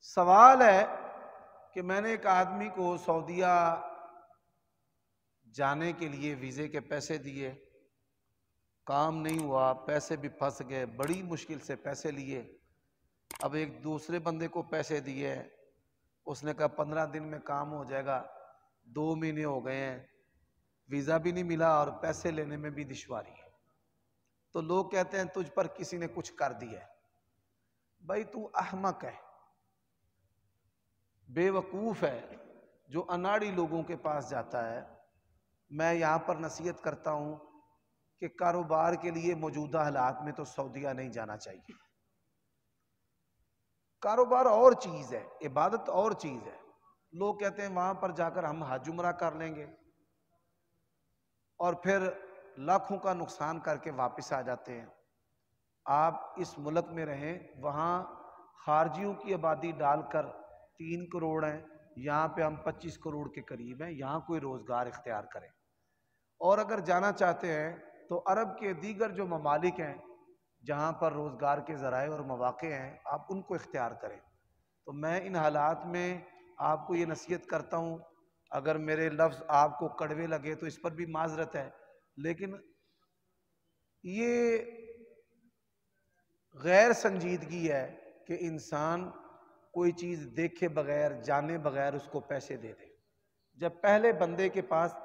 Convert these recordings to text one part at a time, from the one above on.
سوال ہے کہ میں نے ایک آدمی کو سعودیہ جانے کے لیے ویزے کے پیسے دیے، کام نہیں ہوا، پیسے بھی پھنس گئے، بڑی مشکل سے پیسے لیے۔ اب ایک دوسرے بندے کو پیسے دیے، اس نے کہا 15 دن میں کام ہو جائے گا، 2 مہینے ہو گئے ہیں، ویزا بھی نہیں ملا اور پیسے لینے میں بھی دشواری ہے۔ تو لوگ کہتے ہیں تجھ پر کسی نے کچھ کر دیا ہے۔ بھائی تو احمق ہے، بے وقوف ہے، جو اناڑی لوگوں کے پاس جاتا ہے۔ میں یہاں پر نصیحت کرتا ہوں کہ کاروبار کے لیے موجودہ حالات میں تو سعودیہ نہیں جانا چاہیے۔ کاروبار اور چیز ہے، عبادت اور چیز ہے۔ لوگ کہتے ہیں وہاں پر جا کر ہم حج عمرہ کر لیں گے اور پھر لاکھوں کا نقصان کر کے واپس آ جاتے ہیں۔ آپ اس ملک میں رہیں، وہاں خارجیوں کی آبادی ڈال کر 3 کروڑ ہیں، یہاں پہ ہم 25 کروڑ کے قریب ہیں، یہاں کوئی روزگار اختیار کریں۔ اور اگر جانا چاہتے ہیں تو عرب کے دیگر جو ممالک ہیں جہاں پر روزگار کے ذرائع اور مواقع ہیں، آپ ان کو اختیار کریں۔ تو میں ان حالات میں آپ کو یہ نصیحت کرتا ہوں، اگر میرے لفظ آپ کو کڑوے لگے تو اس پر بھی معذرت ہے، لیکن یہ غیر سنجیدگی ہے کہ انسان کوئی چیز دیکھے بغیر، جانے بغیر اس کو پیسے دے دے۔ جب پہلے بندے کے پاس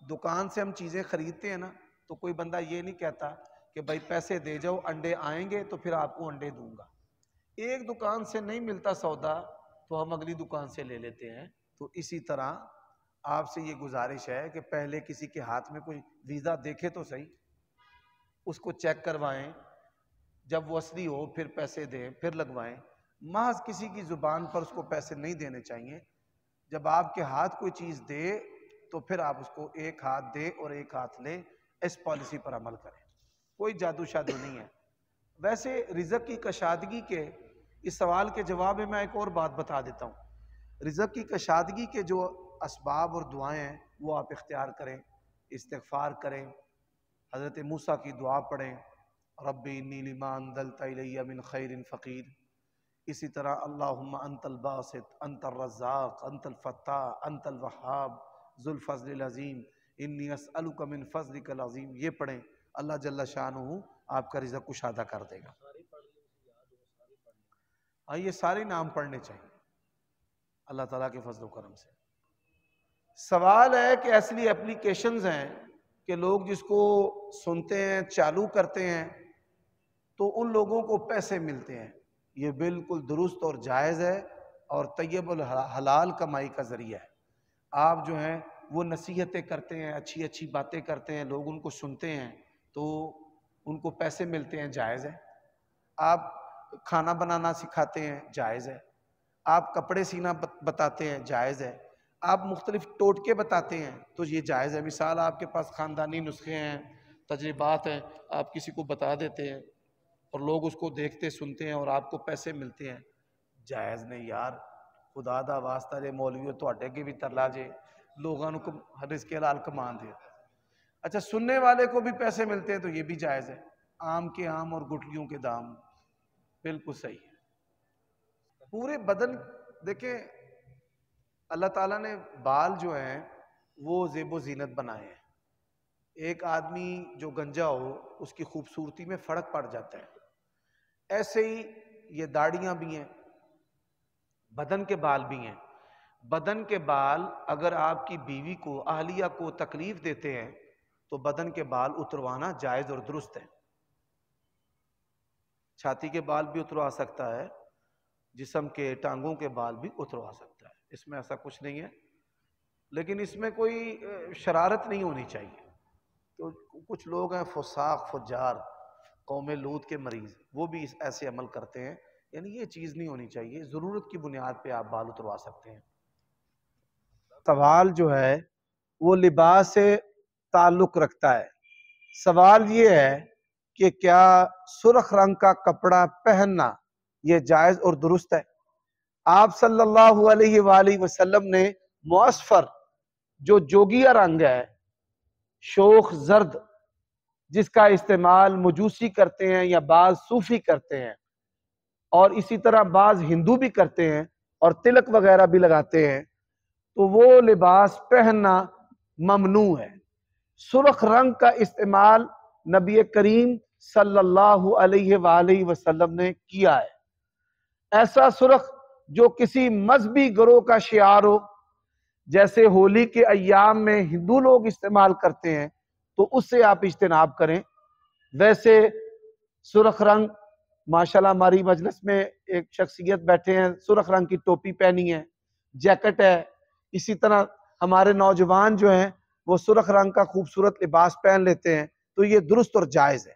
دکان سے ہم چیزیں خریدتے ہیں نا، تو کوئی بندہ یہ نہیں کہتا کہ بھائی پیسے دے جاؤ، انڈے آئیں گے تو پھر آپ کو انڈے دوں گا۔ ایک دکان سے نہیں ملتا سودا تو ہم اگلی دکان سے لے لیتے ہیں۔ تو اسی طرح آپ سے یہ گزارش ہے کہ پہلے کسی کے ہاتھ میں کوئی ویزا دیکھے تو صحیح، اس کو چیک کروائیں، جب وہ اصلی ہو پھر پیسے دیں، پھر لگوائیں۔ محض کسی کی زبان پر اس کو پیسے نہیں دینے چاہیے۔ جب آپ کے ہاتھ کوئی چیز دے تو پھر آپ اس کو ایک ہاتھ دے اور ایک ہاتھ لے، اس پالیسی پر عمل کریں۔ کوئی جادو شادو نہیں ہے۔ ویسے رزق کی کشادگی کے اس سوال کے جواب میں ایک اور بات بتا دیتا ہوں۔ رزق کی کشادگی کے جو اسباب اور دعائیں ہیں وہ آپ اختیار کریں، استغفار کریں، حضرت موسیٰ کی دعا پڑھیں، ربی انی لما انزلت الی من خیر فقیر۔ اسی طرح اللہم انت الباسط انت الرزاق انت الفتاح انت الوہاب ذو الفضل العظیم انی اسألک من فضلک العظیم، یہ پڑھیں، اللہ جل شانہ آپ کا رزق کشادہ کر دے گا۔ ہاں یہ سارے نام پڑھنے چاہیے اللہ تعالیٰ کے فضل و کرم سے۔ سوال ہے کہ ایسی اپلیکیشنز ہیں کہ لوگ جس کو سنتے ہیں، چالو کرتے ہیں تو ان لوگوں کو پیسے ملتے ہیں۔ یہ بالکل درست اور جائز ہے اور طیب الحلال کمائی کا ذریعہ ہے۔ آپ جو ہیں وہ نصیحتیں کرتے ہیں، اچھی اچھی باتیں کرتے ہیں، لوگ ان کو سنتے ہیں تو ان کو پیسے ملتے ہیں، جائز ہے۔ آپ کھانا بنانا سکھاتے ہیں، جائز ہے۔ آپ کپڑے سینا بتاتے ہیں، جائز ہے۔ آپ مختلف ٹوٹکے بتاتے ہیں تو یہ جائز ہے۔ مثال آپ کے پاس خاندانی نسخے ہیں، تجربات ہیں، آپ کسی کو بتا دیتے ہیں اور لوگ اس کو دیکھتے سنتے ہیں اور آپ کو پیسے ملتے ہیں، جائز نہیں یار۔ خدا دا واسطہ جے مولویو تواڈے کے بھی ترلا جے لوگاں نو رزق حلال کمان دے۔ اچھا سننے والے کو بھی پیسے ملتے ہیں تو یہ بھی جائز ہے۔ آم کے آم اور گٹلیوں کے دام، بالکل صحیح ہے۔ پورے بدن دیکھیں اللہ تعالیٰ نے بال جو ہیں وہ زیب و زینت بنائے ہیں۔ ایک آدمی جو گنجا ہو اس کی خوبصورتی میں فرق پڑ جاتا ہے، ایسے ہی یہ داڑیاں بھی ہیں، بدن کے بال بھی ہیں۔ بدن کے بال اگر آپ کی بیوی کو، اہلیہ کو تکلیف دیتے ہیں تو بدن کے بال اتروانا جائز اور درست ہے۔ چھاتی کے بال بھی اتروا سکتا ہے، جسم کے ٹانگوں کے بال بھی اتروا سکتا ہے، اس میں ایسا کچھ نہیں ہے، لیکن اس میں کوئی شرارت نہیں ہونی چاہیے۔ تو کچھ لوگ ہیں فساق فجار، قوم لوط کے مریض، وہ بھی ایسے عمل کرتے ہیں، یعنی یہ چیز نہیں ہونی چاہیے۔ ضرورت کی بنیاد پہ آپ بال اتروا سکتے ہیں۔ سوال جو ہے وہ لباس سے تعلق رکھتا ہے۔ سوال یہ ہے کہ کیا سرخ رنگ کا کپڑا پہننا یہ جائز اور درست ہے؟ آپ صلی اللہ علیہ وآلہ وسلم نے معصفر جو جوگیا رنگ ہے، شوخ زرد، جس کا استعمال مجوسی کرتے ہیں یا بعض صوفی کرتے ہیں، اور اسی طرح بعض ہندو بھی کرتے ہیں اور تلک وغیرہ بھی لگاتے ہیں، تو وہ لباس پہننا ممنوع ہے۔ سرخ رنگ کا استعمال نبی کریم صلی اللہ علیہ وآلہ وسلم نے کیا ہے۔ ایسا سرخ جو کسی مذہبی گروہ کا شعار ہو، جیسے ہولی کے ایام میں ہندو لوگ استعمال کرتے ہیں، تو اس سے آپ اجتناب کریں۔ ویسے سرخ رنگ، ماشاءاللہ ہماری مجلس میں ایک شخصیت بیٹھے ہیں، سرخ رنگ کی ٹوپی پہنی ہے، جیکٹ ہے، اسی طرح ہمارے نوجوان جو ہیں وہ سرخ رنگ کا خوبصورت لباس پہن لیتے ہیں، تو یہ درست اور جائز ہے۔